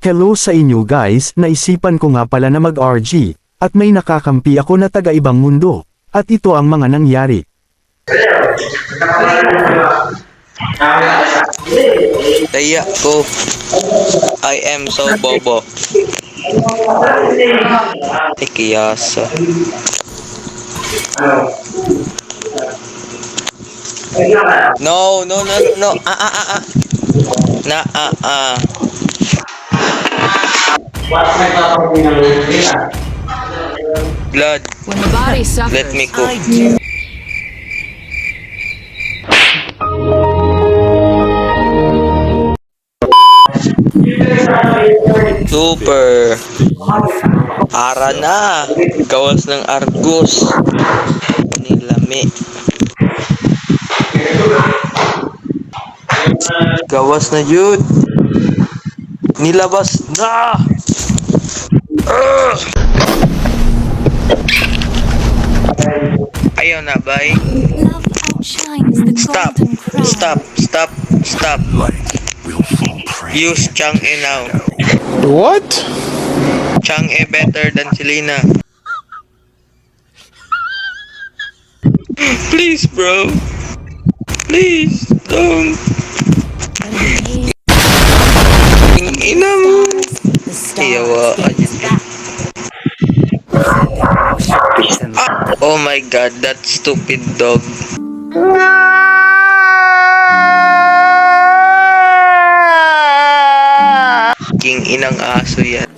Hello sa inyo guys, naisipan ko nga pala na mag-RG, at may nakakampi ako na taga-ibang mundo, at ito ang mga nangyari. Daya ko. I am so bobo. Ikiyasa. No, no, no, no, no. Na, Blood, When the body suffers, let me cook. Super. Ara na. Gawas ng Argus. Nilami. Gawas na yun. Nilabas na. Ayaw na, bye. love outshines the Stop. golden crown. Stop. Use Chang'e now. What? Chang'e better than Selena. Please, bro. Please, don't. Ina mo. The stars Iyawa. gaze back. Oh my god, that stupid dog. King inang aso yan.